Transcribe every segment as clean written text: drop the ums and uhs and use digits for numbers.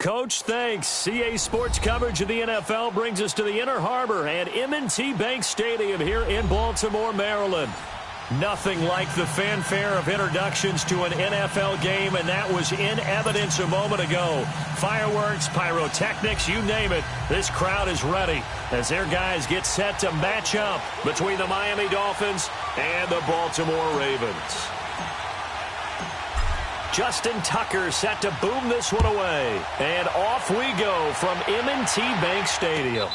Coach. Thanks. CA Sports coverage of the NFL brings us to the Inner Harbor and M&T Bank Stadium here in Baltimore, Maryland. Nothing like the fanfare of introductions to an NFL game, and that was in evidence a moment ago. Fireworks, pyrotechnics, you name it. This crowd is ready as their guys get set to match up between the Miami Dolphins and the Baltimore Ravens. Justin Tucker set to boom this one away. And off we go from M&T Bank Stadium.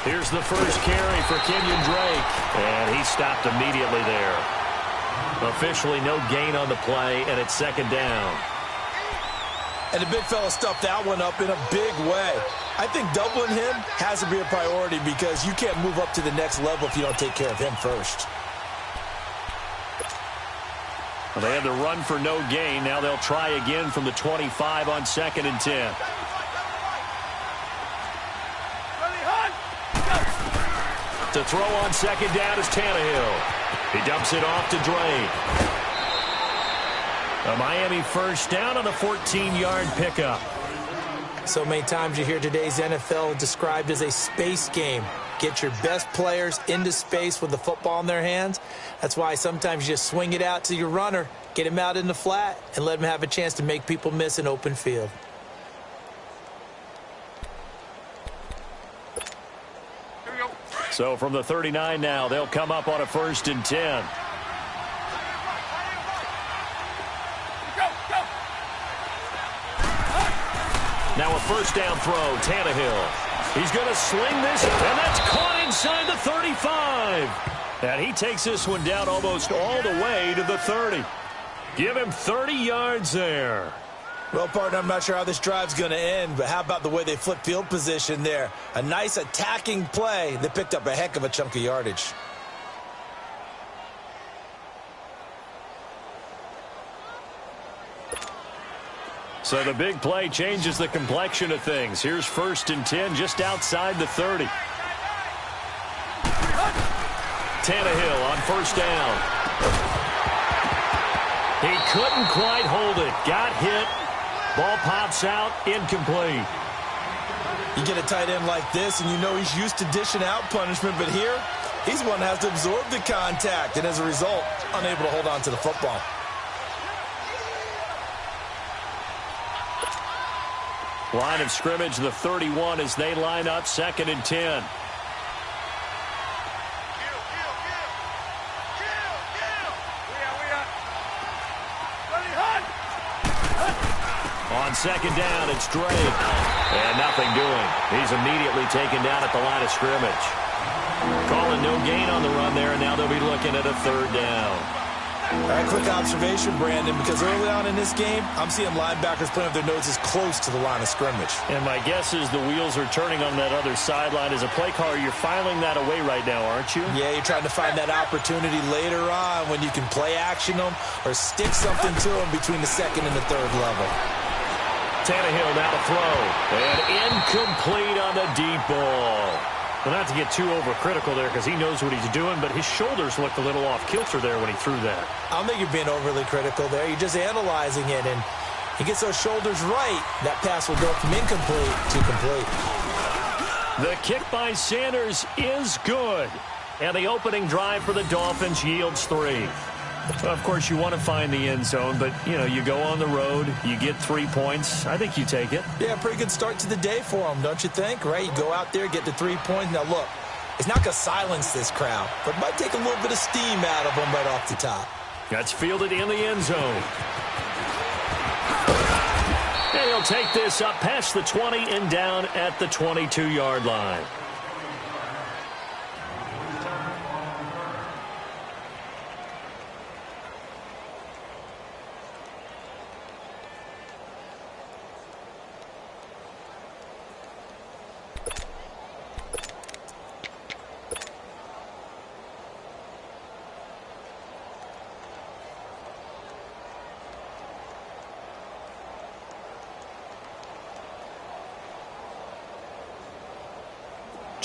Here's the first carry for Kenyon Drake, and he stopped immediately there. Officially no gain on the play, and it's second down. And the big fella stuffed that one up in a big way. I think doubling him has to be a priority because you can't move up to the next level if you don't take care of him first. Well, they had the run for no gain. Now they'll try again from the 25 on 2nd and 10. To throw on second down is Tannehill. He dumps it off to Drake. A Miami first down on a 14-yard pickup. So many times you hear today's NFL described as a space game. Get your best players into space with the football in their hands. That's why sometimes you just swing it out to your runner, get him out in the flat, and let him have a chance to make people miss an open field. So from the 39 now, they'll come up on a 1st and 10. Now a first down throw, Tannehill. He's going to sling this, and that's caught inside the 35. And he takes this one down almost all the way to the 30. Give him 30 yards there. Well, partner, I'm not sure how this drive's going to end, but how about the way they flip field position there? A nice attacking play that picked up a heck of a chunk of yardage. So the big play changes the complexion of things. Here's 1st and 10 just outside the 30. Tannehill on 1st down. He couldn't quite hold it. Got hit. Ball pops out, incomplete. You get a tight end like this, and you know he's used to dishing out punishment, but here, he's one that has to absorb the contact, and as a result, unable to hold on to the football. Line of scrimmage, the 31 as they line up 2nd and 10. On 2nd down, it's Drake. And nothing doing. He's immediately taken down at the line of scrimmage. Calling no gain on the run there, and now they'll be looking at a 3rd down. All right, quick observation, Brandon, because early on in this game, I'm seeing linebackers putting up their noses close to the line of scrimmage. And my guess is the wheels are turning on that other sideline. As a play caller, you're filing that away right now, aren't you? Yeah, you're trying to find that opportunity later on when you can play action them or stick something to them between the 2nd and the 3rd level. Tannehill now to throw. And incomplete on the deep ball. Well, not to get too overcritical there because he knows what he's doing, but his shoulders looked a little off kilter there when he threw that. I don't think you're being overly critical there. You're just analyzing it, and he gets those shoulders right. That pass will go from incomplete to complete. The kick by Sanders is good. And the opening drive for the Dolphins yields 3. Of course, you want to find the end zone, but, you know, you go on the road, you get 3 points. I think you take it. Yeah, pretty good start to the day for them, don't you think? Right? You go out there, get the 3 points. Now, look, it's not going to silence this crowd, but it might take a little bit of steam out of them right off the top. That's fielded in the end zone. And he'll take this up past the 20 and down at the 22-yard line.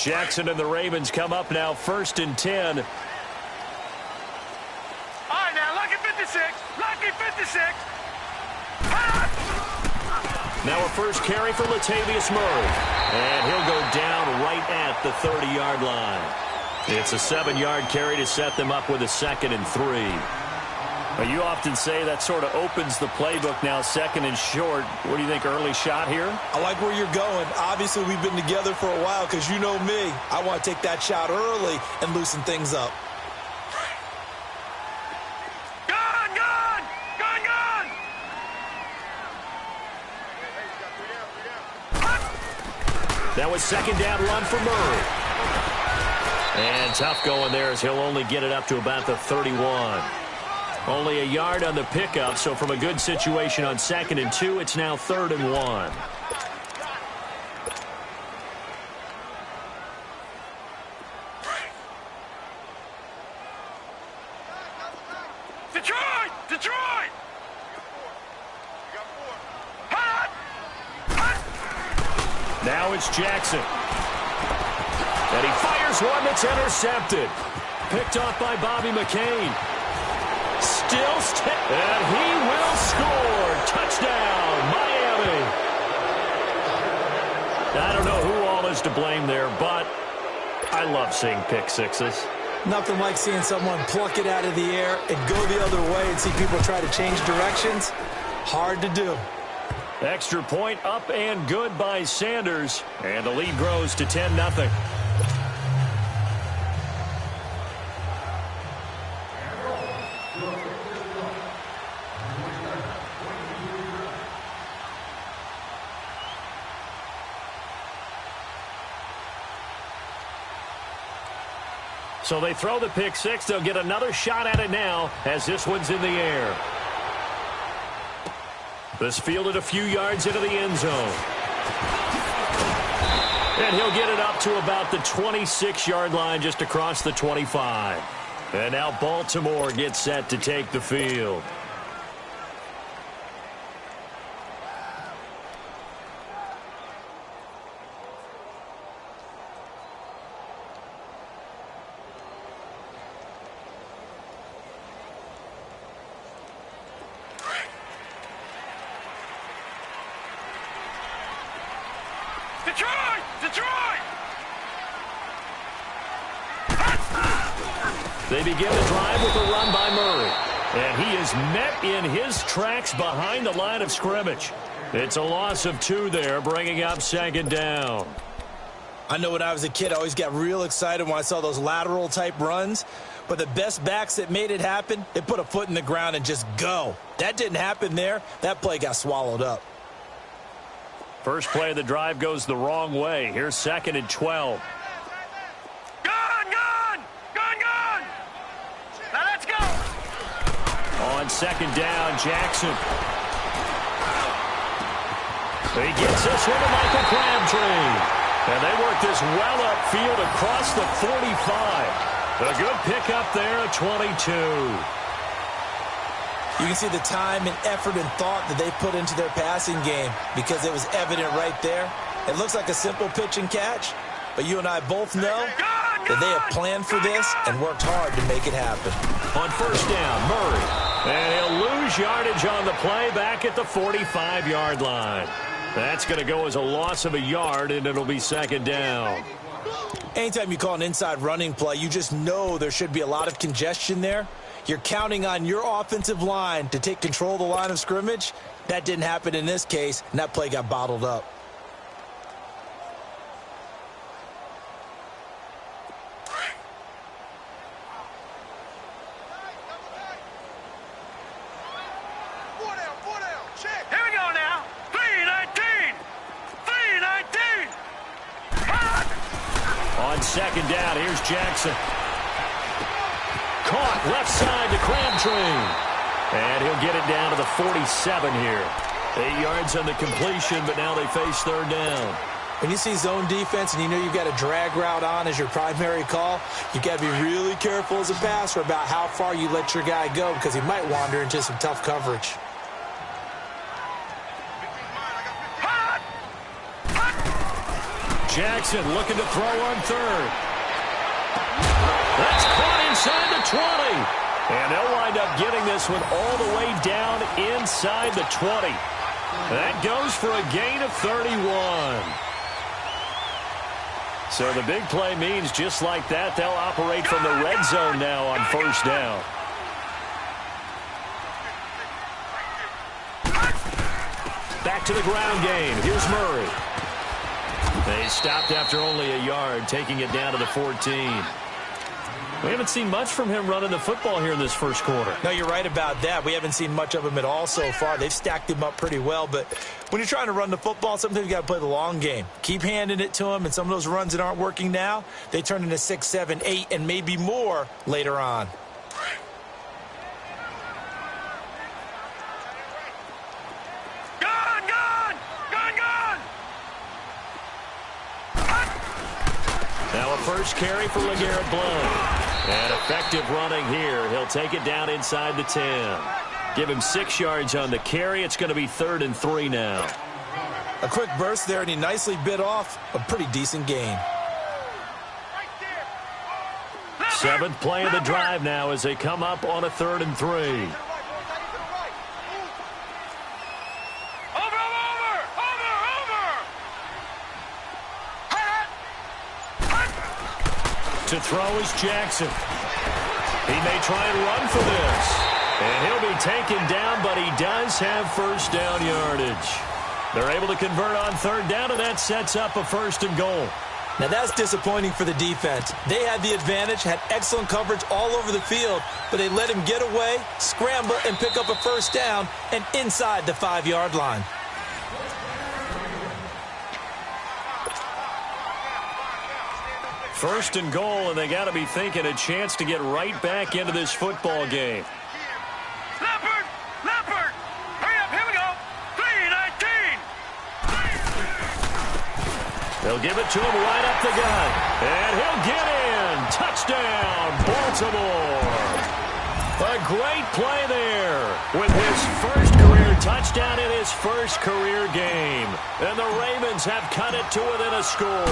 Jackson and the Ravens come up now 1st and 10. All right, now, lucky 56. Lucky 56. Now a first carry for Latavius Murray. And he'll go down right at the 30-yard line. It's a 7-yard carry to set them up with a 2nd and 3. Well, you often say that sort of opens the playbook now, 2nd and short. What do you think, early shot here? I like where you're going. Obviously, we've been together for a while because you know me. I want to take that shot early and loosen things up. Gone, gone, gone, gone. That was 2nd down run for Murray. And tough going there as he'll only get it up to about the 31. Only a yard on the pickup, so from a good situation on 2nd and 2, it's now 3rd and 1. Detroit! Detroit! Hot! Hot! Now it's Jackson. And he fires one that's intercepted. Picked off by Bobby McCain. Still and he will score. Touchdown, Miami. I don't know who all is to blame there, but I love seeing pick sixes. Nothing like seeing someone pluck it out of the air and go the other way and see people try to change directions. Hard to do. Extra point up and good by Sanders. And the lead grows to 10-0. So they throw the pick six. They'll get another shot at it now as this one's in the air. This fielded a few yards into the end zone. And he'll get it up to about the 26-yard line just across the 25. And now Baltimore gets set to take the field. Detroit! Detroit! They begin the drive with a run by Murray. And he is met in his tracks behind the line of scrimmage. It's a loss of 2 there, bringing up 2nd down. I know when I was a kid, I always got real excited when I saw those lateral-type runs. But the best backs that made it happen, they put a foot in the ground and just go. That didn't happen there. That play got swallowed up. First play of the drive goes the wrong way. Here's 2nd and 12. Gone, gone! Gone, gone! Now let's go! On 2nd down, Jackson. He gets this one to Michael Crabtree. And they work this well upfield across the 45. A good pickup there at 22. You can see the time and effort and thought that they put into their passing game because it was evident right there. It looks like a simple pitch and catch, but you and I both know that they have planned for this and worked hard to make it happen. On 1st down, Murray. And he'll lose yardage on the play back at the 45-yard line. That's going to go as a loss of a yard, and it'll be 2nd down. Anytime you call an inside running play, you just know there should be a lot of congestion there. You're counting on your offensive line to take control of the line of scrimmage. That didn't happen in this case, and that play got bottled up. Here we go now. 3-19. 3-19. On 2nd down, here's Jackson. Caught left side to Crabtree. And he'll get it down to the 47 here. 8 yards on the completion, but now they face 3rd down. When you see zone defense and you know you've got a drag route on as your primary call, you've got to be really careful as a passer about how far you let your guy go because he might wander into some tough coverage. Jackson looking to throw on third. That's caught inside the 20. And they'll wind up getting this one all the way down inside the 20. That goes for a gain of 31. So the big play means just like that, they'll operate from the red zone now on first down. Back to the ground game. Here's Murray. They stopped after only a yard, taking it down to the 14. We haven't seen much from him running the football here in this first quarter. No, you're right about that. We haven't seen much of him at all so far. They've stacked him up pretty well, but when you're trying to run the football, sometimes you got to play the long game. Keep handing it to him, and some of those runs that aren't working now, they turn into 6, 7, 8, and maybe more later on. Now a first carry for LeGarrette Blount. And effective running here. He'll take it down inside the 10. Give him 6 yards on the carry. It's going to be 3rd and 3 now. A quick burst there, and he nicely bit off a pretty decent gain. 7th play of the drive now as they come up on a 3rd and 3. To throw is Jackson. He may try and run for this. And he'll be taken down, but he does have first down yardage. They're able to convert on 3rd down, and that sets up a 1st and goal. Now that's disappointing for the defense. They had the advantage, had excellent coverage all over the field, but they let him get away, scramble, and pick up a 1st down, and inside the 5-yard line. First and goal, and they got to be thinking a chance to get right back into this football game. Leopard! Hurry up, here we go! 3:19! They'll give it to him right up the gut. And he'll get in. Touchdown, Baltimore. A great play there with his first career touchdown in his first career game. And the Ravens have cut it to within a score.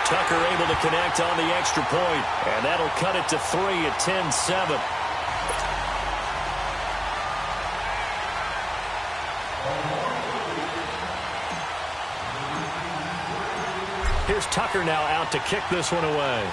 Tucker able to connect on the extra point, and that'll cut it to 3 at 10-7. Here's Tucker now out to kick this one away.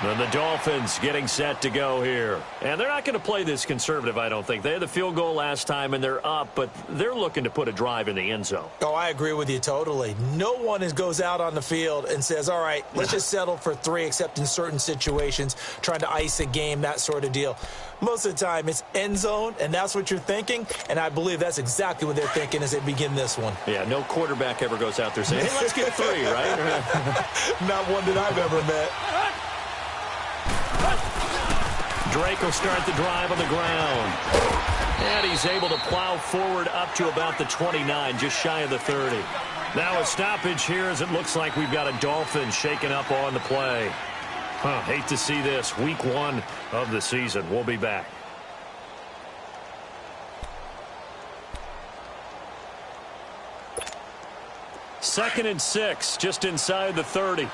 And the Dolphins getting set to go here. And they're not going to play this conservative, I don't think. They had the field goal last time, and they're up, but they're looking to put a drive in the end zone. Oh, I agree with you totally. No one goes out on the field and says, all right, let's just settle for 3, except in certain situations, trying to ice a game, that sort of deal. Most of the time, it's end zone, and that's what you're thinking, and I believe that's exactly what they're thinking as they begin this one. Yeah, no quarterback ever goes out there saying, hey, let's get 3, right? Not one that I've ever met. Drake will start the drive on the ground. And he's able to plow forward up to about the 29, just shy of the 30. Now a stoppage here as it looks like we've got a Dolphin shaken up on the play. Hate to see this. Week 1 of the season. We'll be back. Second and 6, just inside the 30.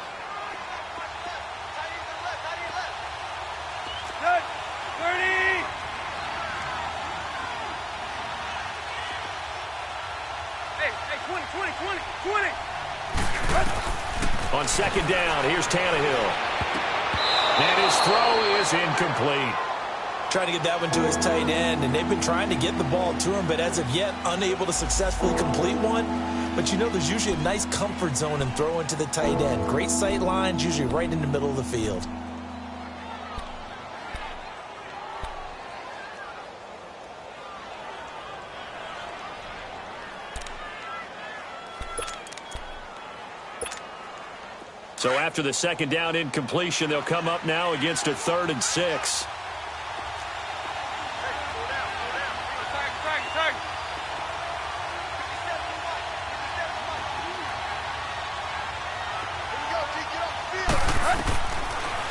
On second down, here's Tannehill. And his throw is incomplete. Trying to get that one to his tight end, and they've been trying to get the ball to him, but as of yet, unable to successfully complete one. But you know, there's usually a nice comfort zone in throwing to the tight end. Great sight lines, usually right in the middle of the field. So after the second down incompletion, they'll come up now against a 3rd and 6.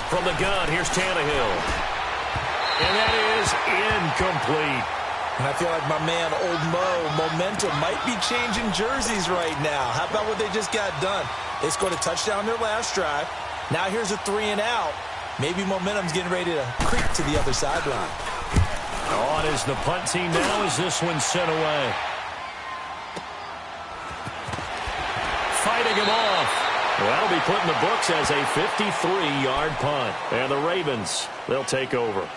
From the gun, here's Tannehill. And that is incomplete. And I feel like my man, Old Mo, momentum might be changing jerseys right now. How about what they just got done? They scored a touchdown their last drive. Now here's a 3 and out. Maybe momentum's getting ready to creep to the other sideline. On is the punt team now as this one's sent away. Fighting him off. Well, that'll be put in the books as a 53-yard punt. And the Ravens, they'll take over.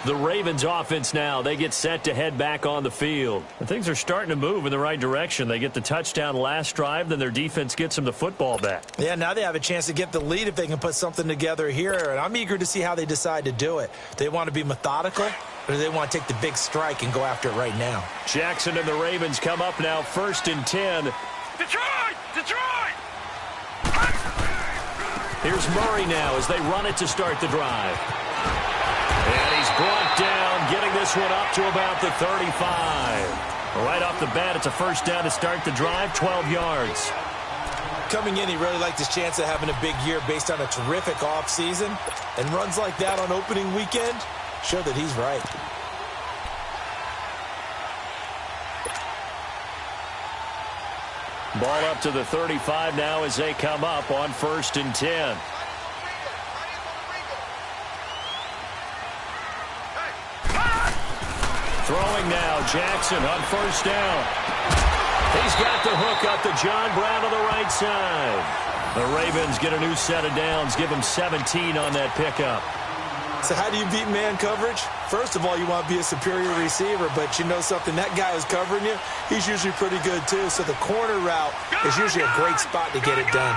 The Ravens offense now, they get set to head back on the field. And things are starting to move in the right direction. They get the touchdown last drive, then their defense gets them the football back. Yeah, now they have a chance to get the lead if they can put something together here. And I'm eager to see how they decide to do it. Do they want to be methodical, or do they want to take the big strike and go after it right now? Jackson and the Ravens come up now 1st and 10. Detroit! Detroit! Here's Murray now as they run it to start the drive. And he's brought down, getting this one up to about the 35. Right off the bat, it's a first down to start the drive, 12 yards. Coming in, he really liked his chance of having a big year based on a terrific offseason. And runs like that on opening weekend show that he's right. Ball up to the 35 now as they come up on 1st and 10. Throwing now, Jackson on 1st down. He's got the hook up to John Brown on the right side. The Ravens get a new set of downs, give them 17 on that pickup. So how do you beat man coverage? First of all, you want to be a superior receiver, but you know something, that guy who's covering you, he's usually pretty good too. So the corner route is usually a great spot to get it done.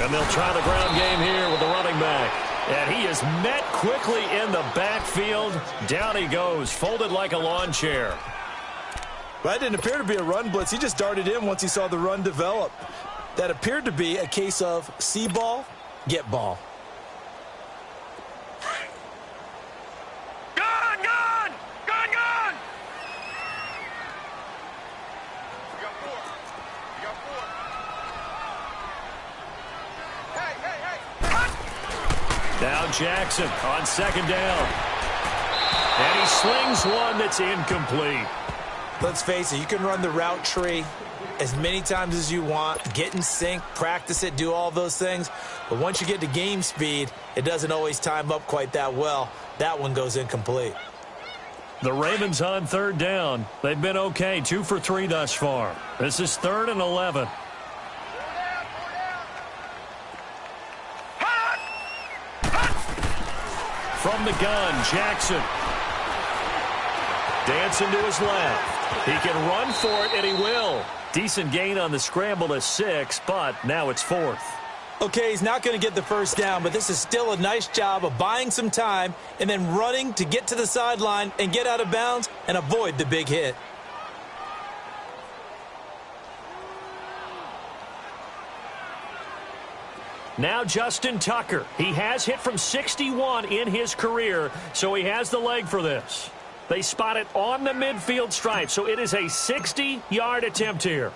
And they'll try the ground game here with the running back. And he is met quickly in the backfield. Down he goes, folded like a lawn chair. Well, that didn't appear to be a run blitz. He just darted in once he saw the run develop. That appeared to be a case of see ball, get ball. Gone! Gone! Gone! Gone! You got 4. You got 4. Hey, hey, hey! Now Jackson on 2nd down. And he slings one that's incomplete. Let's face it, you can run the route tree as many times as you want, get in sync, practice it, do all those things. But once you get to game speed, it doesn't always time up quite that well. That one goes incomplete. The Ravens on 3rd down. They've been okay, 2 for 3 thus far. This is 3rd and 11. From the gun, Jackson. Dancing to his left. He can run for it, and he will. Decent gain on the scramble to 6, but now it's 4th. Okay, he's not going to get the first down, but this is still a nice job of buying some time and then running to get to the sideline and get out of bounds and avoid the big hit. Now Justin Tucker. He has hit from 61 in his career, so he has the leg for this. They spot it on the midfield stripe, so it is a 60-yard attempt here.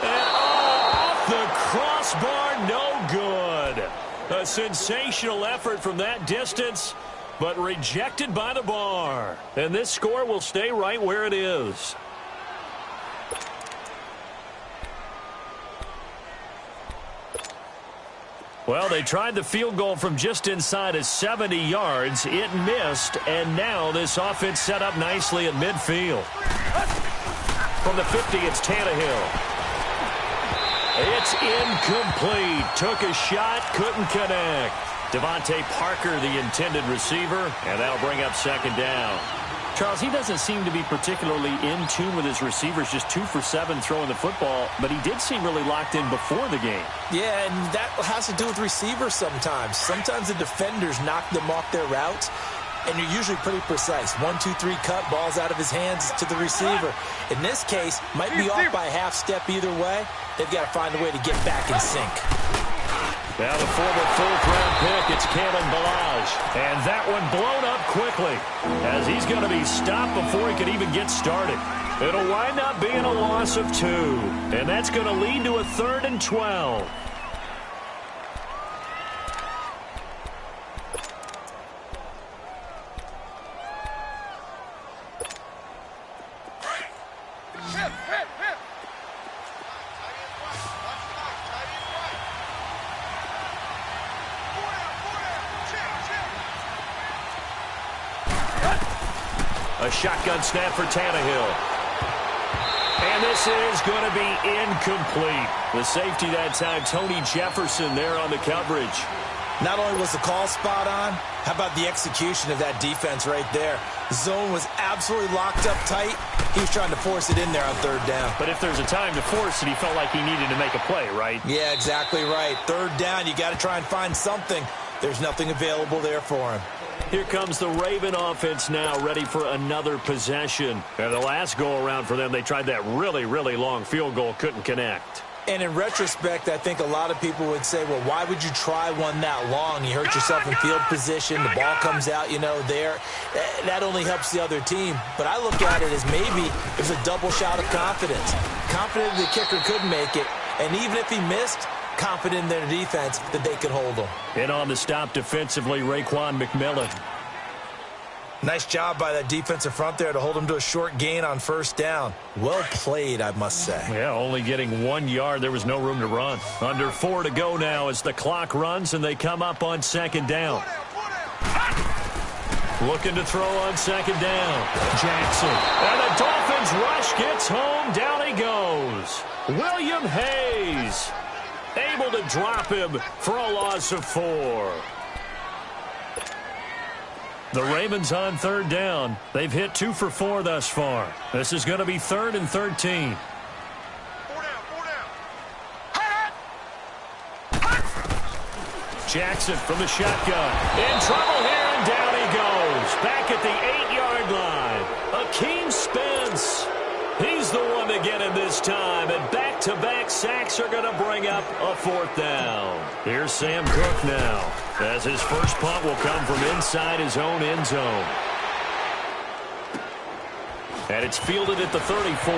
And off the crossbar, no good. A sensational effort from that distance, but rejected by the bar. And this score will stay right where it is. Well, they tried the field goal from just inside of 70 yards. It missed, and now this offense set up nicely at midfield. From the 50, it's Tannehill. It's incomplete. Took a shot, couldn't connect. Devontae Parker, the intended receiver, and that'll bring up 2nd down. Charles, he doesn't seem to be particularly in tune with his receivers, just 2 for 7 throwing the football, but he did seem really locked in before the game. Yeah, and that has to do with receivers sometimes. Sometimes the defenders knock them off their routes, and you're usually pretty precise. 1, 2, 3 cut, balls out of his hands to the receiver. In this case, might be off by a half step either way. They've got to find a way to get back in sync. Now the former 4th-round pick, it's Kalen Ballage. And that one blown up quickly as he's going to be stopped before he could even get started. It'll wind up being a loss of 2, and that's going to lead to a 3rd and 12. A shotgun snap for Tannehill. And this is going to be incomplete. The safety that time, Tony Jefferson, there on the coverage. Not only was the call spot on, how about the execution of that defense right there? The zone was absolutely locked up tight. He was trying to force it in there on 3rd down. But if there's a time to force it, he felt like he needed to make a play, right? Yeah, exactly right. 3rd down, you got to try and find something. There's nothing available there for him. Here comes the Raven offense now, ready for another possession. And the last go-around for them, they tried that really, really long field goal, couldn't connect. And in retrospect, I think a lot of people would say, well, why would you try one that long? You hurt yourself in field position. The ball comes out, there. That only helps the other team. But I look at it as maybe there's a double shot of confidence. Confident the kicker could make it. And even if he missed, confident in their defense that they could hold him. And on the stop defensively, Raekwon McMillan. Nice job by that defensive front there to hold him to a short gain on 1st down. Well played, I must say. Yeah, only getting 1 yard. There was no room to run. Under 4 to go now as the clock runs and they come up on 2nd down. Looking to throw on 2nd down. Jackson. And the Dolphins rush gets home. Down he goes. William Hayes able to drop him for a loss of 4. The Ravens on 3rd down. They've hit 2 for 4 thus far. This is going to be 3rd and 13. 4 down. Jackson from the shotgun. In trouble here, and down he goes. Back at the 8-yard line. Akeem Spence. He's the one to get him this time. And back-to-back sacks are going to bring up a 4th down. Here's Sam Cook now, as his first punt will come from inside his own end zone. And it's fielded at the 34.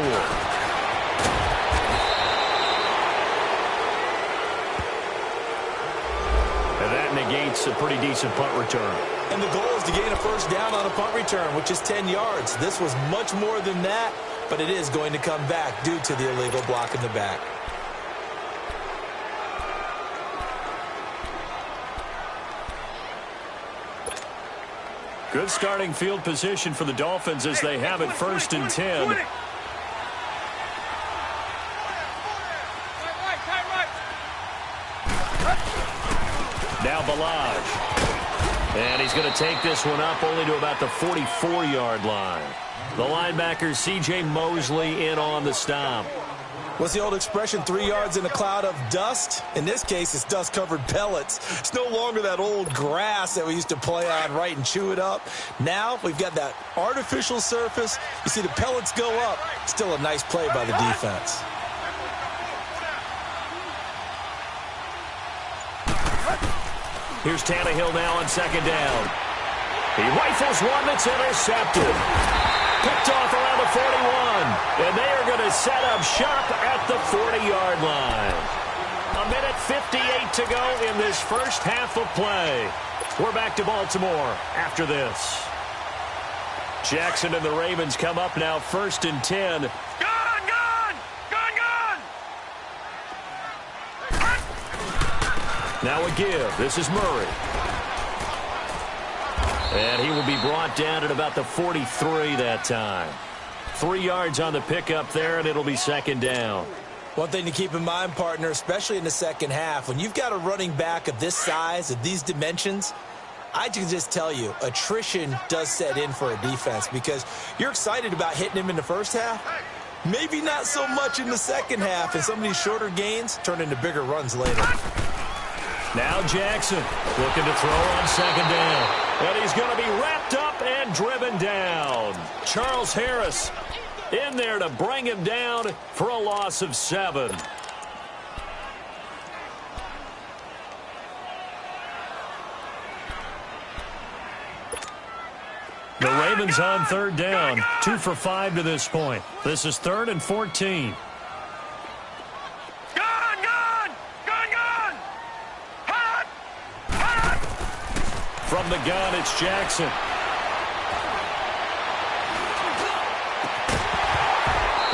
And that negates a pretty decent punt return. And the goal is to gain a 1st down on a punt return, which is 10 yards. This was much more than that, but it is going to come back due to the illegal block in the back. Good starting field position for the Dolphins as they have it 1st and 10. Now Balaj. And he's going to take this one up only to about the 44-yard line. The linebacker, C.J. Mosley, in on the stop. What's the old expression, 3 yards in a cloud of dust? In this case, it's dust-covered pellets. It's no longer that old grass that we used to play on, right, and chew it up. Now we've got that artificial surface. You see the pellets go up. Still a nice play by the defense. Here's Tannehill now on 2nd down. He rifles one that's intercepted. Picked off around the 41. And they are going to set up shop at the 40-yard line. 1:58 to go in this first half of play. We're back to Baltimore after this. Jackson and the Ravens come up now 1st and 10. Gone! Now a give. This is Murray. And he will be brought down at about the 43 that time. 3 yards on the pickup there, and it'll be 2nd down. One thing to keep in mind, partner, especially in the second half, when you've got a running back of this size, of these dimensions, I can just tell you, attrition does set in for a defense because you're excited about hitting him in the first half. Maybe not so much in the second half, and some of these shorter gains turn into bigger runs later. Now Jackson looking to throw on 2nd down. And he's going to be wrapped up and driven down. Charles Harris in there to bring him down for a loss of 7. The Ravens on third down, 2 for 5 to this point. This is 3rd and 14. From the gun, it's Jackson.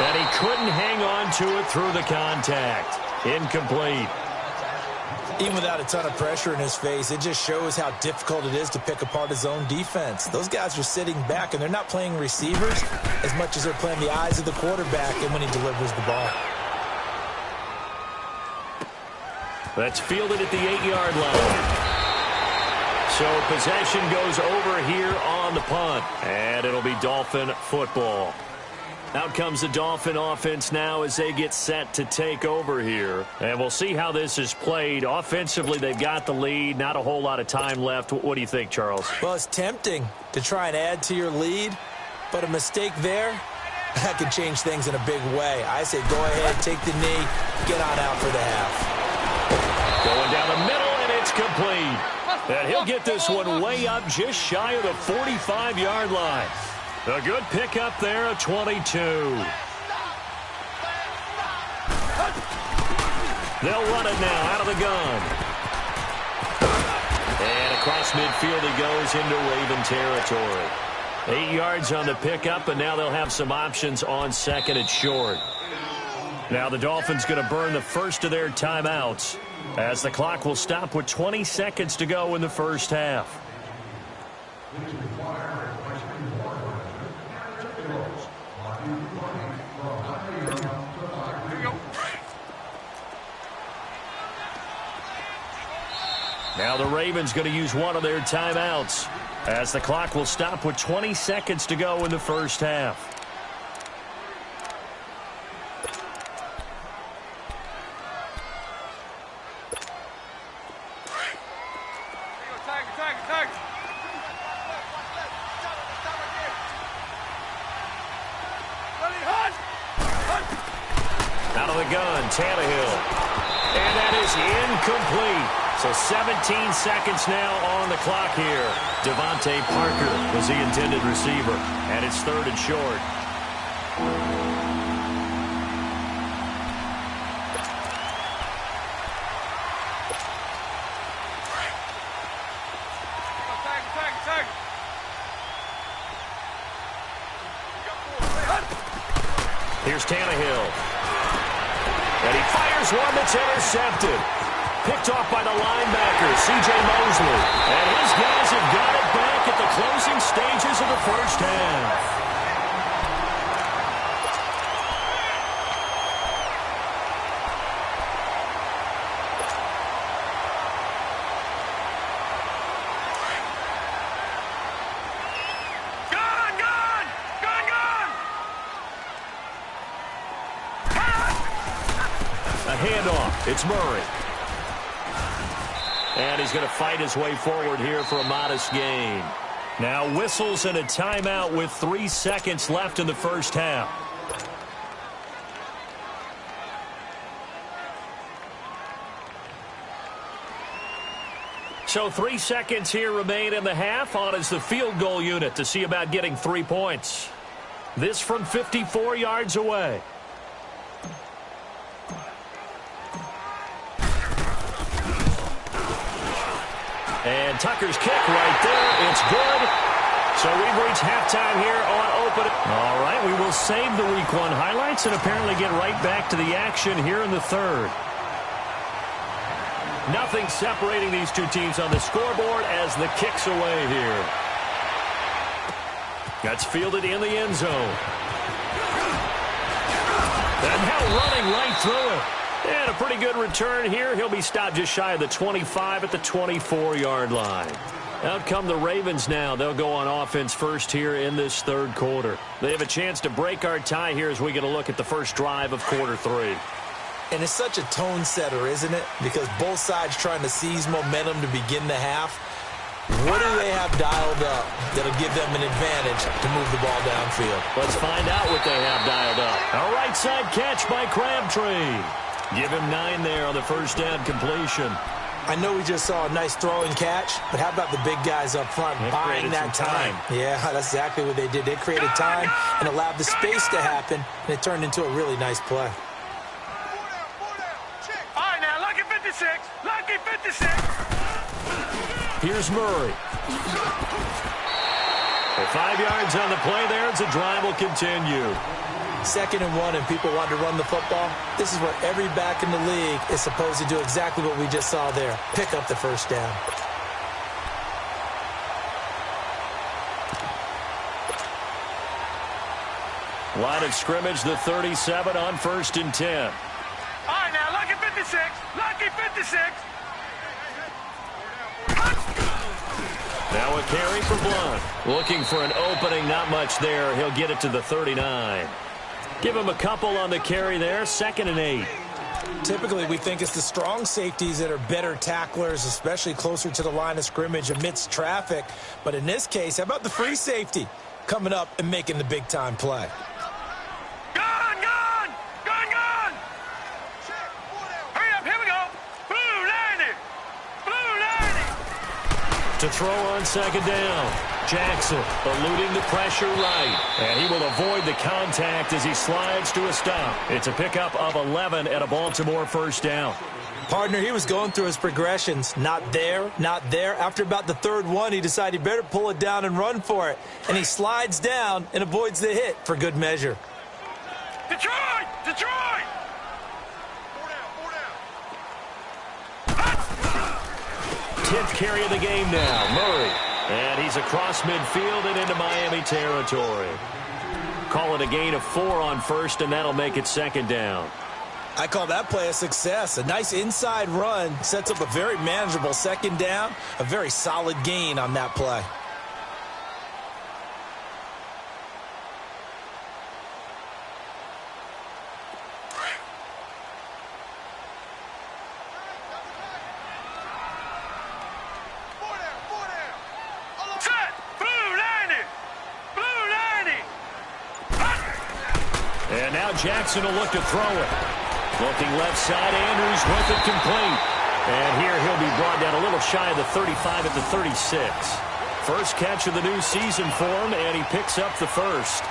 And he couldn't hang on to it through the contact. Incomplete. Even without a ton of pressure in his face, it just shows how difficult it is to pick apart his own defense. Those guys are sitting back, and they're not playing receivers as much as they're playing the eyes of the quarterback and when he delivers the ball. That's fielded at the 8-yard line. So possession goes over here on the punt, and it'll be Dolphin football. Out comes the Dolphin offense now as they get set to take over here. And we'll see how this is played. Offensively, they've got the lead. Not a whole lot of time left. What do you think, Charles? Well, it's tempting to try and add to your lead, but a mistake there, that could change things in a big way. I say go ahead, take the knee, get on out for the half. Going down the middle, and it's complete. And he'll get this one way up just shy of the 45-yard line. A good pickup there at 22. They'll run it now out of the gun. And across midfield he goes into Raven territory. 8 yards on the pickup, and now they'll have some options on 2nd and short. Now the Dolphins going to burn the first of their timeouts as the clock will stop with 20 seconds to go in the first half. Now the Ravens going to use one of their timeouts as the clock will stop with 20 seconds to go in the first half. Out of the gun, Tannehill. And that is incomplete. So 17 seconds now on the clock here. Devontae Parker was the intended receiver. And it's 3rd and short. Here's Tannehill. And he fires one that's intercepted. Picked off by the linebacker, C.J. Mosley. And his guys have got it back at the closing stages of the first half. A handoff. It's Murray. And he's going to fight his way forward here for a modest gain. Now whistles and a timeout with 3 seconds left in the first half. So 3 seconds here remain in the half. On is the field goal unit to see about getting 3 points. This from 54 yards away. And Tucker's kick right there. It's good. So we've reached halftime here on open. All right, we will save the Week 1 highlights and apparently get right back to the action here in the third. Nothing separating these two teams on the scoreboard as the kick's away here. That's fielded in the end zone. And now running right through it. And a pretty good return here. He'll be stopped just shy of the 25 at the 24-yard line. Out come the Ravens now. They'll go on offense first here in this third quarter. They have a chance to break our tie here as we get a look at the first drive of quarter 3. And it's such a tone setter, isn't it? Because both sides trying to seize momentum to begin the half. What do they have dialed up that'll give them an advantage to move the ball downfield? Let's find out what they have dialed up. A right side catch by Crabtree. Give him 9 there on the first down completion. I know we just saw a nice throw and catch, but how about the big guys up front buying that time? Yeah, that's exactly what they did. They created time and allowed the space to happen, and it turned into a really nice play. All right, now, lucky 56. Lucky 56. Here's Murray. Well, 5 yards on the play there as the drive will continue. 2nd and 1, and people want to run the football. This is where every back in the league is supposed to do exactly what we just saw there. Pick up the first down. Line of scrimmage, the 37 on 1st and 10. All right, now, lucky 56. Lucky 56. Now a carry for Blunt. Looking for an opening, not much there. He'll get it to the 39. Give him a couple on the carry there, 2nd and 8. Typically, we think it's the strong safeties that are better tacklers, especially closer to the line of scrimmage amidst traffic. But in this case, how about the free safety coming up and making the big-time play? Gone, gone, gone, gone. Hurry up, here we go. Blue 90. Blue 90. To throw on 2nd down. Jackson eluding the pressure right. And he will avoid the contact as he slides to a stop. It's a pickup of 11 at a Baltimore 1st down. Partner, he was going through his progressions. Not there, not there. After about the 3rd one, he decided he better pull it down and run for it. And he slides down and avoids the hit for good measure. Detroit! Detroit! 10th carry of the game now. Murray. And he's across midfield and into Miami territory. Call it a gain of 4 on 1st, and that'll make it 2nd down. I call that play a success. A nice inside run sets up a very manageable 2nd down. A very solid gain on that play. Jackson will look to throw it. Looking left side, Andrews with it complete. And here he'll be brought down a little shy of the 35 at the 36. First catch of the new season for him, and he picks up the first.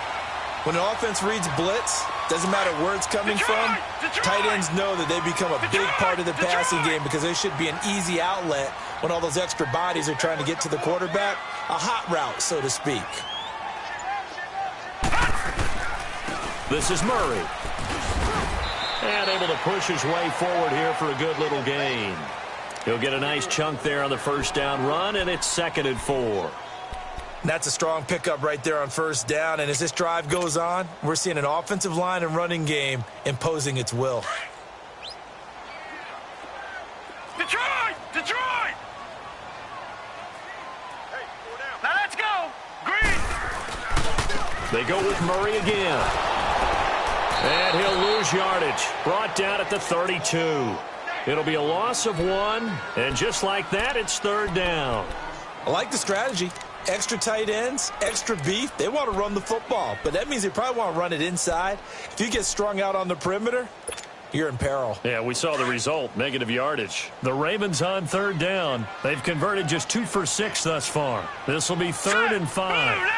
When an offense reads blitz, doesn't matter where it's coming from, tight ends know that they become a big part of the passing game because they should be an easy outlet when all those extra bodies are trying to get to the quarterback. A hot route, so to speak. This is Murray. And able to push his way forward here for a good little gain. He'll get a nice chunk there on the 1st down run, and it's 2nd and 4. That's a strong pickup right there on 1st down, and as this drive goes on, we're seeing an offensive line and running game imposing its will. Detroit! Detroit! Now let's go! Green! They go with Murray again. And he'll lose yardage. Brought down at the 32. It'll be a loss of 1. And just like that, it's 3rd down. I like the strategy. Extra tight ends, extra beef. They want to run the football. But that means they probably want to run it inside. If you get strung out on the perimeter, you're in peril. Yeah, we saw the result. Negative yardage. The Ravens on 3rd down. They've converted just 2 for 6 thus far. This will be 3rd and 5.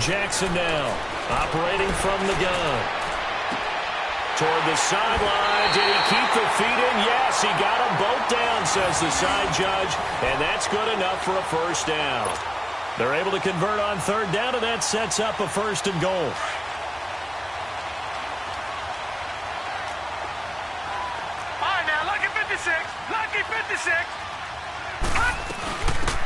Jackson now, operating from the gun. Toward the sideline. Did he keep the feet in? Yes, he got them both down, says the side judge. And that's good enough for a 1st down. They're able to convert on 3rd down, and that sets up a 1st and goal. All right, now, lucky 56. Lucky 56.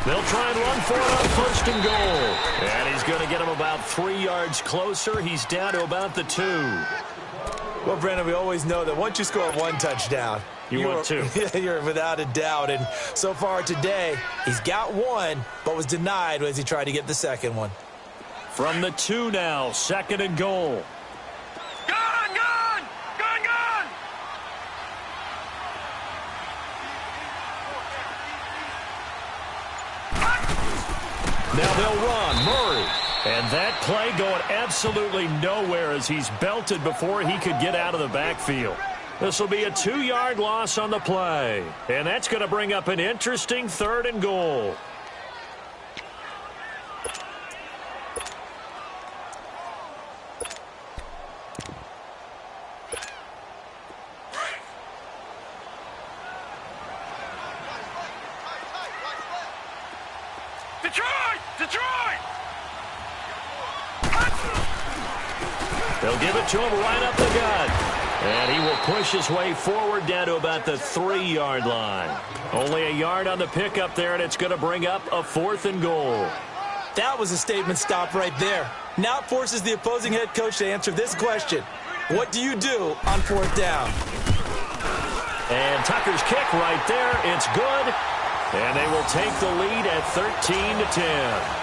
They'll try and run for it on 1st and goal. And he's going to get him about 3 yards closer. He's down to about the 2. Well, Brandon, we always know that once you score 1 touchdown, you're want 2. You're without a doubt. And so far today, he's got 1, but was denied as he tried to get the 2nd one. From the 2 now, 2nd and goal. Gone, gone, gone, gone. Now they'll run. Murray. And that play going absolutely nowhere as he's belted before he could get out of the backfield. This will be a 2-yard loss on the play. And that's going to bring up an interesting 3rd and goal. Detroit! They'll give it to him right up the gut. And he will push his way forward down to about the 3-yard line. Only a yard on the pickup there, and it's going to bring up a 4th and goal. That was a statement stop right there. Now it forces the opposing head coach to answer this question. What do you do on 4th down? And Tucker's kick right there. It's good. And they will take the lead at 13-10.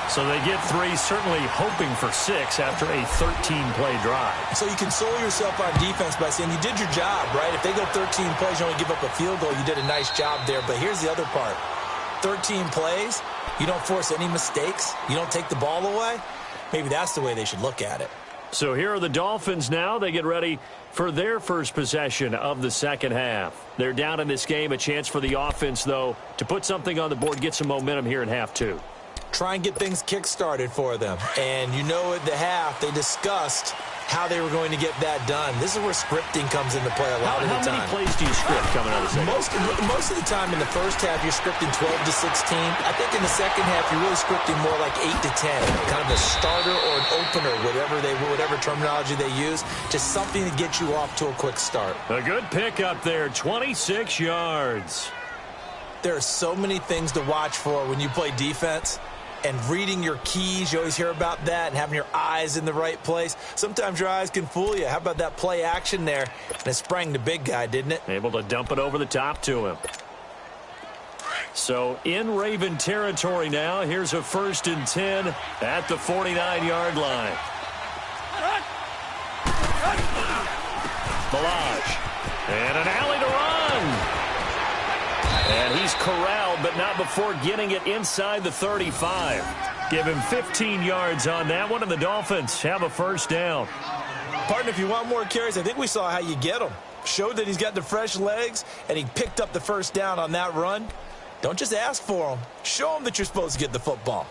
So they get 3, certainly hoping for 6 after a 13-play drive. So you console yourself on defense by saying you did your job, right? If they go 13 plays, you only give up a field goal, you did a nice job there. But here's the other part. 13 plays, you don't force any mistakes, you don't take the ball away. Maybe that's the way they should look at it. So here are the Dolphins now. They get ready for their first possession of the second half. They're down in this game. A chance for the offense, though, to put something on the board, get some momentum here in half 2. Try and get things kick-started for them. And you know at the half, they discussed how they were going to get that done. This is where scripting comes into play a lot of the time. How many plays do you script coming out of the second? Most of the time in the first half, you're scripting 12 to 16. I think in the second half, you're really scripting more like 8 to 10. Kind of a starter or an opener, whatever terminology they use. Just something to get you off to a quick start. A good pickup there, 26 yards. There are so many things to watch for when you play defense. And reading your keys, you always hear about that, and having your eyes in the right place. Sometimes your eyes can fool you. How about that play action there? And it sprang the big guy, didn't it? Able to dump it over the top to him. So in Raven territory now, here's a 1st and 10 at the 49-yard line. Balaj. And an alley to run. And he's corralled, but not before getting it inside the 35. Give him 15 yards on that one, and the Dolphins have a 1st down. Partner, if you want more carries, I think we saw how you get them. Showed that he's got the fresh legs, and he picked up the 1st down on that run. Don't just ask for them. Show them that you're supposed to get the football.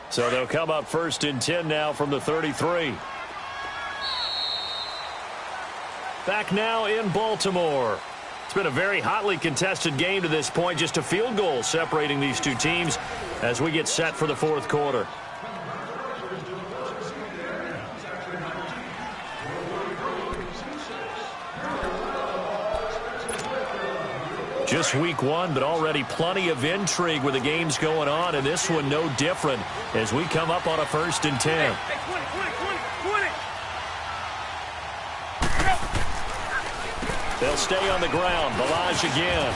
So they'll come up 1st and 10 now from the 33. Back now in Baltimore. It's been a very hotly contested game to this point. Just a field goal separating these two teams as we get set for the 4th quarter. Just week 1, but already plenty of intrigue with the games going on, and this one no different as we come up on a 1st and 10. They'll stay on the ground. Balaj again.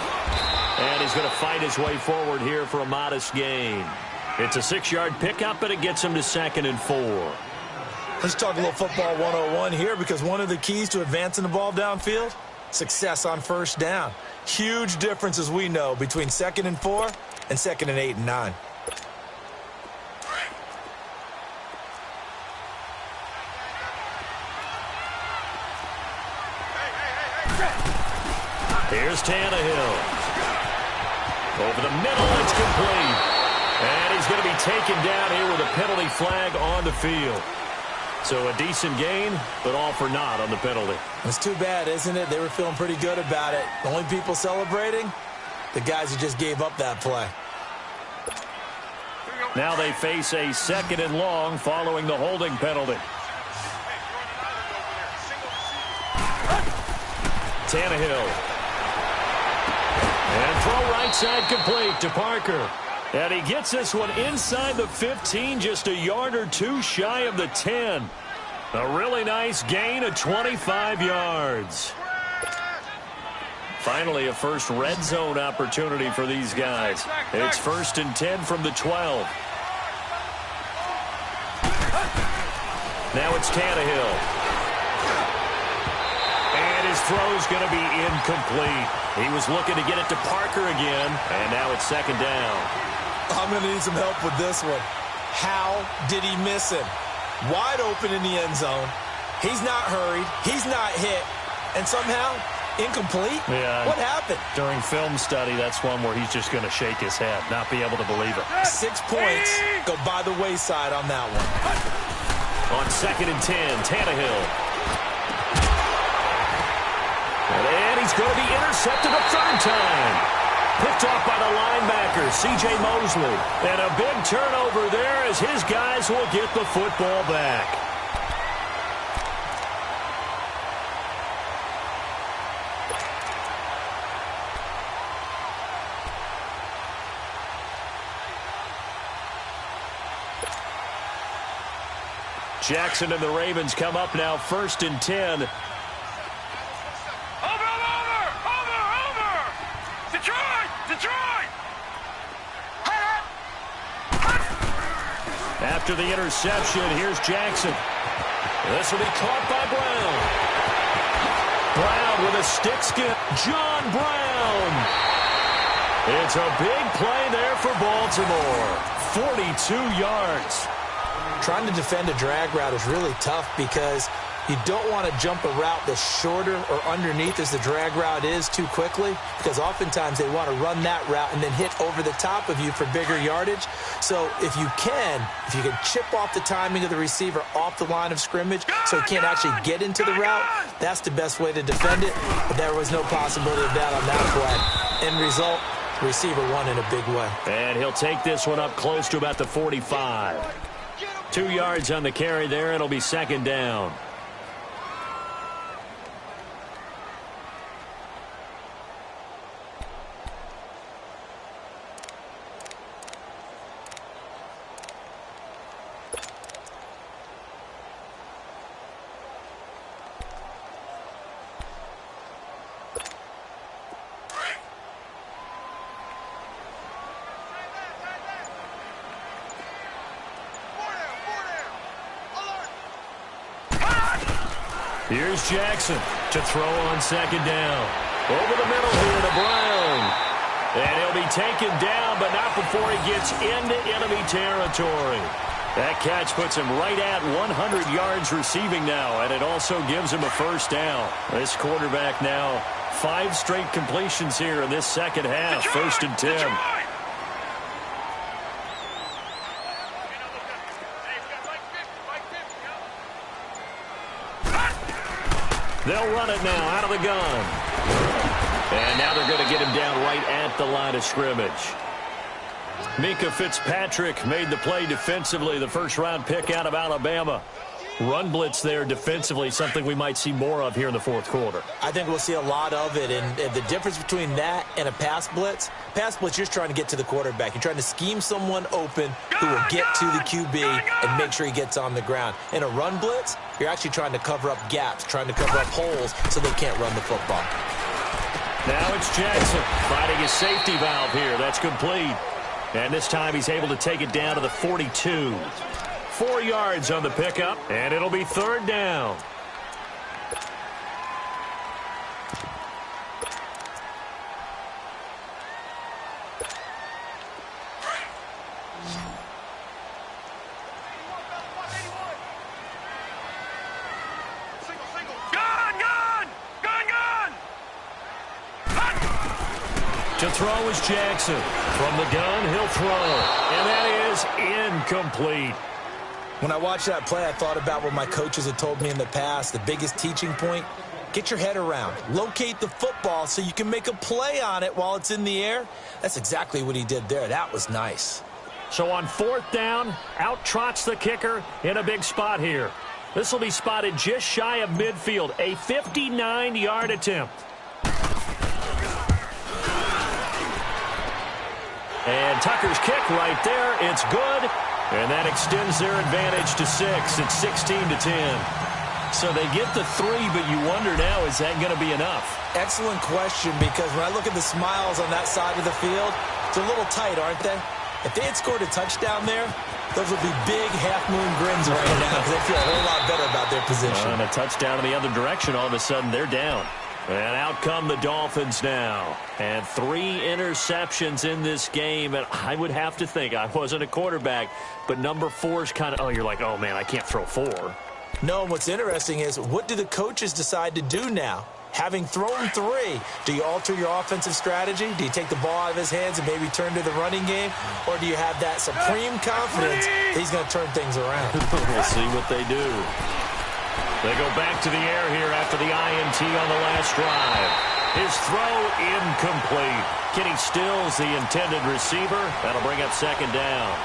And he's going to fight his way forward here for a modest gain. It's a 6-yard pickup, but it gets him to 2nd and 4. Let's talk a little football 101 here, because one of the keys to advancing the ball downfield, success on 1st down. Huge difference, as we know, between 2nd and 4 and 2nd and 8 and 9. Here's Tannehill. Over the middle, it's complete. And he's going to be taken down here with a penalty flag on the field. So a decent gain, but all for naught on the penalty. It's too bad, isn't it? They were feeling pretty good about it. The only people celebrating, the guys who just gave up that play. Now they face a 2nd and long following the holding penalty. Tannehill. And throw right side complete to Parker. And he gets this one inside the 15, just a yard or 2 shy of the 10. A really nice gain of 25 yards. Finally, a first red zone opportunity for these guys. It's 1st and 10 from the 12. Now it's Tannehill. And his throw's going to be incomplete. He was looking to get it to Parker again, and now it's second down. I'm going to need some help with this one. How did he miss him? Wide open in the end zone. He's not hurried. He's not hit. And somehow, incomplete? Yeah. What happened? During film study, that's one where he's just going to shake his head, not be able to believe it. 6 points go by the wayside on that one. On 2nd and 10, Tannehill. And he's going to be intercepted a third time. Picked off by the linebacker, C.J. Mosley. And a big turnover there as his guys will get the football back. Jackson and the Ravens come up now 1st and 10. Over! Detroit! Detroit! After the interception, here's Jackson. This will be caught by Brown. Brown with a stick skip. John Brown. It's a big play there for Baltimore. 42 yards. Trying to defend a drag route is really tough because you don't want to jump a route that's shorter or underneath as the drag route is too quickly, because oftentimes they want to run that route and then hit over the top of you for bigger yardage. So if you can chip off the timing of the receiver off the line of scrimmage so he can't actually get into the route, that's the best way to defend it. But there was no possibility of that on that play. End result, the receiver won in a big way. And he'll take this one up close to about the 45. 2 yards on the carry there. It'll be second down. Here's Jackson to throw on second down. Over the middle here to Brown. And he'll be taken down, but not before he gets into enemy territory. That catch puts him right at 100 yards receiving now, and it also gives him a first down. This quarterback now 5 straight completions here in this second half. Detroit! 1st and 10. Detroit! They'll run it now out of the gun. And now they're going to get him down right at the line of scrimmage. Mika Fitzpatrick made the play defensively, the first-round pick out of Alabama. Run blitz there defensively, something we might see more of here in the fourth quarter. I think we'll see a lot of it, and the difference between that and a pass blitz, you're just trying to get to the quarterback. You're trying to scheme someone open who will get to the QB and make sure he gets on the ground. In a run blitz, you're actually trying to cover up gaps, trying to cover up holes so they can't run the football. Now it's Jackson finding his safety valve here. That's complete. And this time he's able to take it down to the 42. 4 yards on the pickup, and it'll be third down. To throw is Jackson. From the gun, he'll throw. And that is incomplete. When I watched that play, I thought about what my coaches had told me in the past. The biggest teaching point, get your head around. Locate the football so you can make a play on it while it's in the air. That's exactly what he did there. That was nice. So on 4th down, out trots the kicker in a big spot here. This will be spotted just shy of midfield. A 59-yard attempt. And Tucker's kick right there. It's good. And that extends their advantage to 6. It's 16-10. So they get the 3, but you wonder now, is that going to be enough? Excellent question, because when I look at the smiles on that side of the field, it's a little tight, aren't they? If they had scored a touchdown there, those would be big half-moon grins right now because they feel a whole lot better about their position. And a touchdown in the other direction, all of a sudden they're down. And out come the Dolphins now. And 3 interceptions in this game. And I would have to think, I wasn't a quarterback, but number 4's kind of, you're like, oh, man, I can't throw 4. No, and what's interesting is, what do the coaches decide to do now? Having thrown 3, do you alter your offensive strategy? Do you take the ball out of his hands and maybe turn to the running game? Or do you have that supreme confidence that he's going to turn things around? We'll see what they do. They go back to the air here after the INT on the last drive. His throw incomplete. Kenny Stills, the intended receiver. That'll bring up second down.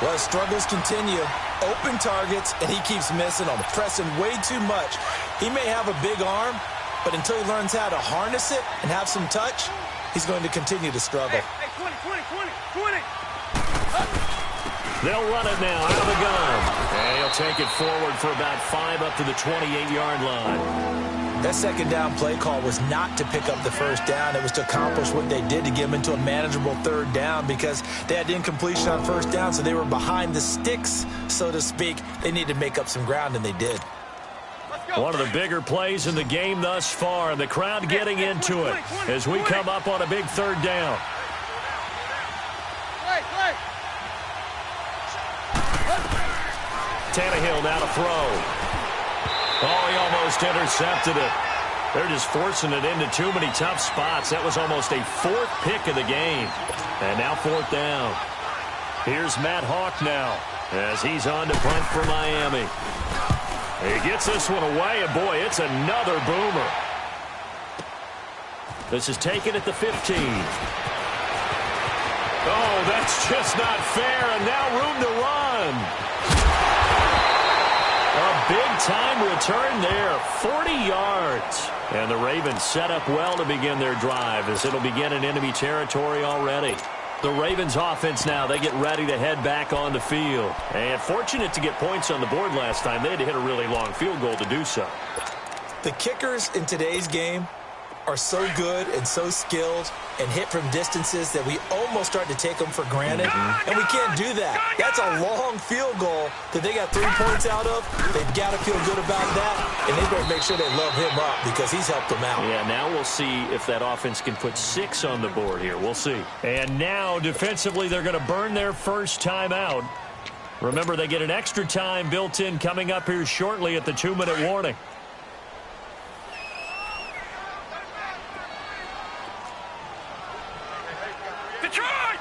Well, struggles continue. Open targets, and he keeps missing them, pressing way too much. He may have a big arm, but until he learns how to harness it and have some touch, he's going to continue to struggle. Hey, 20. They'll run it now out of the gun. And he'll take it forward for about 5 up to the 28-yard line. That second down play call was not to pick up the first down. It was to accomplish what they did, to get them into a manageable third down, because they had incompletion on first down, so they were behind the sticks, so to speak. They needed to make up some ground, and they did. One of the bigger plays in the game thus far. The crowd getting into it as we come up on a big third down. Tannehill now to throw. Oh, he almost intercepted it. They're just forcing it into too many tough spots. That was almost a 4th pick of the game. And now 4th down. Here's Matt Hawk now as he's on to punt for Miami. He gets this one away, and boy, it's another boomer. This is taken at the 15. Oh, that's just not fair, and now room to run. A big-time return there, 40 yards. And the Ravens set up well to begin their drive, as it'll begin in enemy territory already. The Ravens offense now, they get ready to head back on the field. And fortunate to get points on the board last time. They had to hit a really long field goal to do so. The kickers in today's game are so good and so skilled and hit from distances that we almost start to take them for granted. And we can't do that. That's a long field goal that they got 3 points out of. They've got to feel good about that, and they better make sure they love him up because he's helped them out. Yeah, now we'll see if that offense can put 6 on the board here. We'll see. And now, defensively, they're going to burn their first timeout. Remember, they get an extra time built in coming up here shortly at the 2-minute warning. Detroit!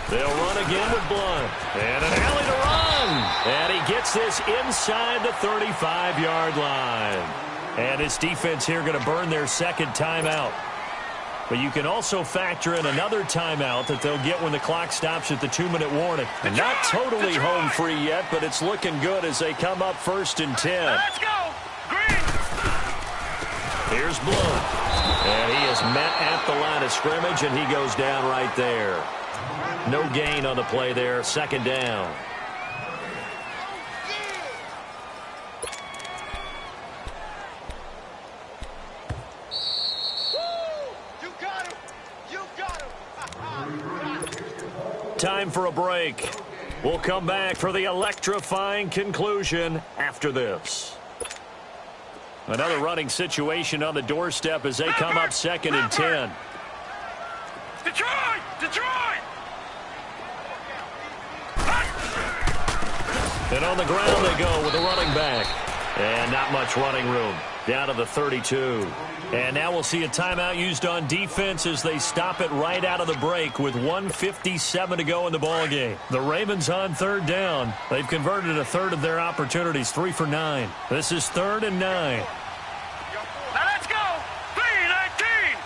They'll run again with Blunt. And an alley to run. And he gets this inside the 35-yard line. And his defense here going to burn their second timeout. But you can also factor in another timeout that they'll get when the clock stops at the 2-minute warning. Not totally home free yet, but it's looking good as they come up 1st and 10. Let's go! Green! Here's Blunt. And he is met at the line of scrimmage, and he goes down right there. No gain on the play there. Second down. You got him! You got him! Time for a break. We'll come back for the electrifying conclusion after this. Another running situation on the doorstep as they come up 2nd and 10. Detroit! And on the ground they go with a running back. And not much running room. Down to the 32. And now we'll see a timeout used on defense as they stop it right out of the break with 1:57 to go in the ballgame. The Ravens on 3rd down. They've converted a third of their opportunities, 3 for 9. This is 3rd and 9. Now let's go! 3-19!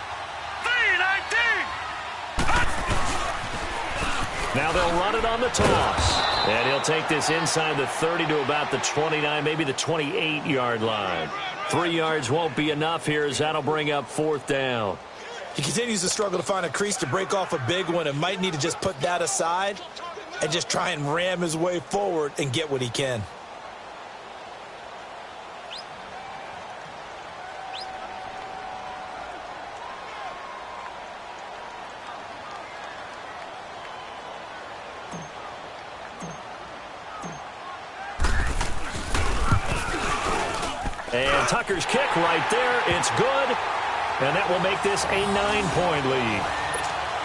3-19! Now they'll run it on the toss. And he'll take this inside the 30 to about the 29, maybe the 28-yard line. 3 yards won't be enough here as that'll bring up 4th down. He continues to struggle to find a crease to break off a big one and might need to just put that aside and just try and ram his way forward and get what he can. And Tucker's kick right there. It's good. And that will make this a 9-point lead.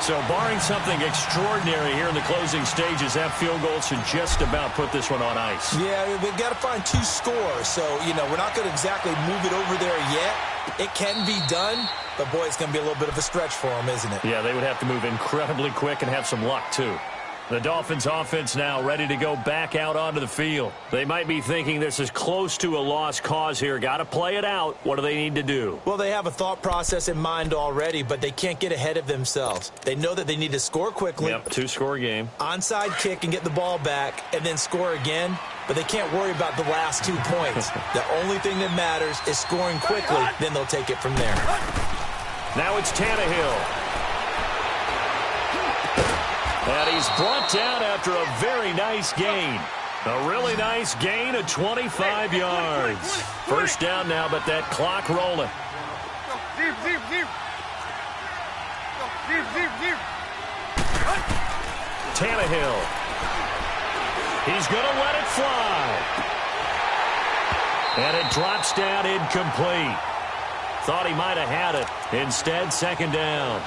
So barring something extraordinary here in the closing stages, that field goal should just about put this one on ice. Yeah, we've got to find 2 scores. So, we're not going to exactly move it over there yet. It can be done, but, boy, it's going to be a little bit of a stretch for them, isn't it? Yeah, they would have to move incredibly quick and have some luck, too. The Dolphins offense now ready to go back out onto the field. They might be thinking this is close to a lost cause here. Got to play it out. What do they need to do? Well, they have a thought process in mind already, but they can't get ahead of themselves. They know that they need to score quickly. Yep, 2-score game. Onside kick and get the ball back and then score again, but they can't worry about the last 2 points. The only thing that matters is scoring quickly, then they'll take it from there. Now it's Tannehill. And he's brought down after a very nice gain. A really nice gain of 25 yards. First down now, but that clock rolling. Tannehill. He's going to let it fly. And it drops down incomplete. Thought he might have had it. Instead, second down.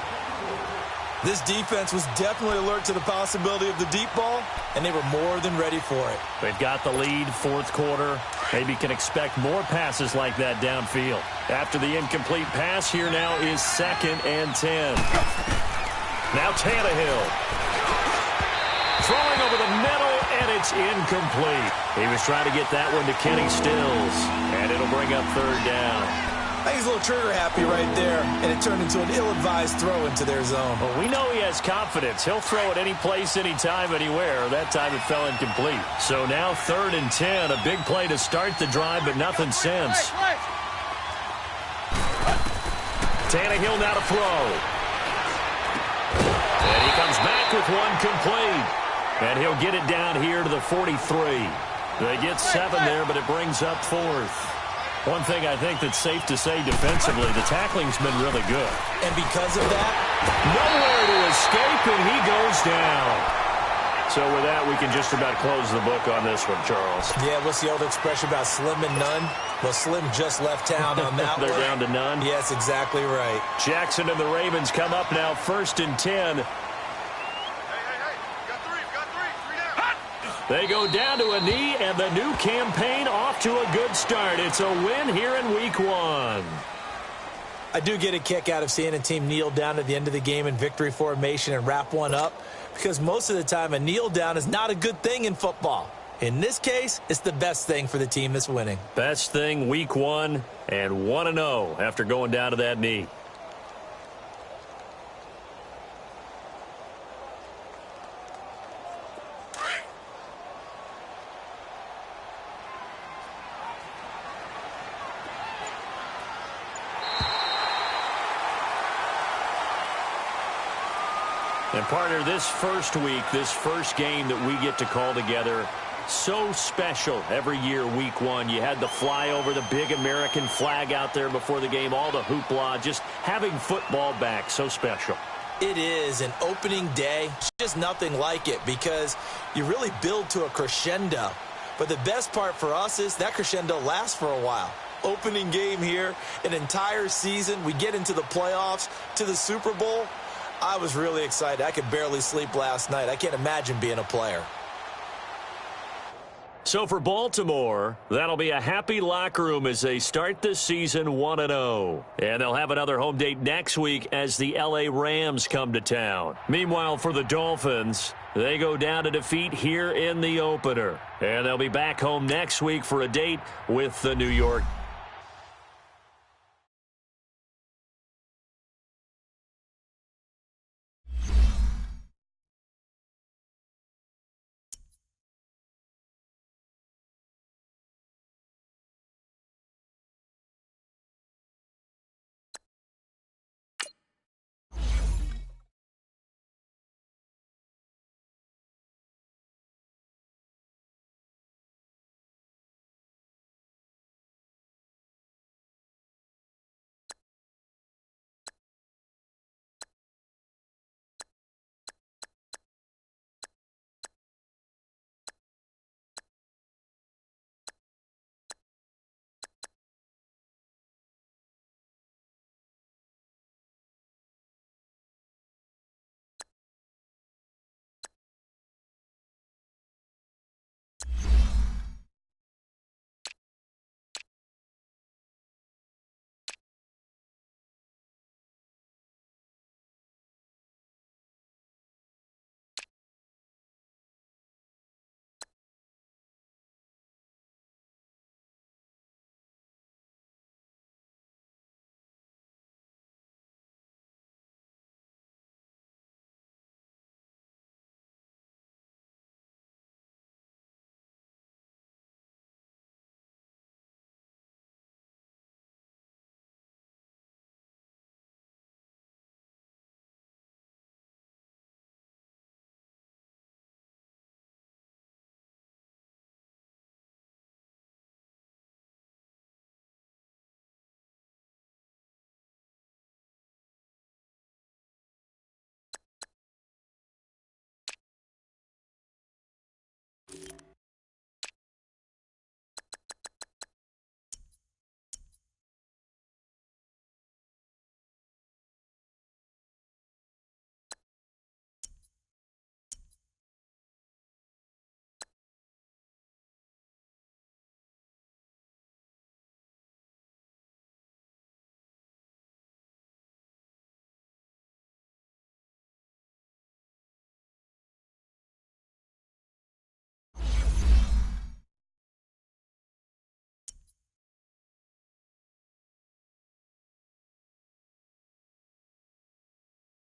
This defense was definitely alert to the possibility of the deep ball, and they were more than ready for it. They've got the lead, fourth quarter. Maybe can expect more passes like that downfield. After the incomplete pass, here now is 2nd and 10. Now Tannehill. Throwing over the middle, and it's incomplete. He was trying to get that one to Kenny Stills, and it'll bring up third down. I think he's a little trigger happy right there, and it turned into an ill-advised throw into their zone. Well, we know he has confidence. He'll throw it any place, anytime, anywhere. That time it fell incomplete. So now 3rd and 10, a big play to start the drive, but nothing since. Tannehill now to throw. And he comes back with one complete. And he'll get it down here to the 43. They get 7 there, but it brings up 4th. One thing I think that's safe to say defensively, the tackling's been really good. And because of that, nowhere to escape, and he goes down. So with that, we can just about close the book on this one, Charles. Yeah, what's the old expression about slim and none? Well, Slim just left town on that one. They're down to none? Yes, exactly right. Jackson and the Ravens come up now, 1st and 10. They go down to a knee, and the new campaign off to a good start. It's a win here in Week 1. I do get a kick out of seeing a team kneel down at the end of the game in victory formation and wrap one up, because most of the time a kneel down is not a good thing in football. In this case, it's the best thing for the team that's winning. Best thing, Week 1, and 1-0 after going down to that knee. And, partner, this first week, this first game that we get to call together, so special every year, Week 1. You had the flyover, the big American flag out there before the game, all the hoopla, just having football back, so special. It is an opening day, just nothing like it, because you really build to a crescendo. But the best part for us is that crescendo lasts for a while. Opening game here, an entire season, we get into the playoffs, to the Super Bowl. I was really excited. I could barely sleep last night. I can't imagine being a player. So for Baltimore, that'll be a happy locker room as they start this season 1-0. And they'll have another home date next week as the LA Rams come to town. Meanwhile, for the Dolphins, they go down to defeat here in the opener. And they'll be back home next week for a date with the New York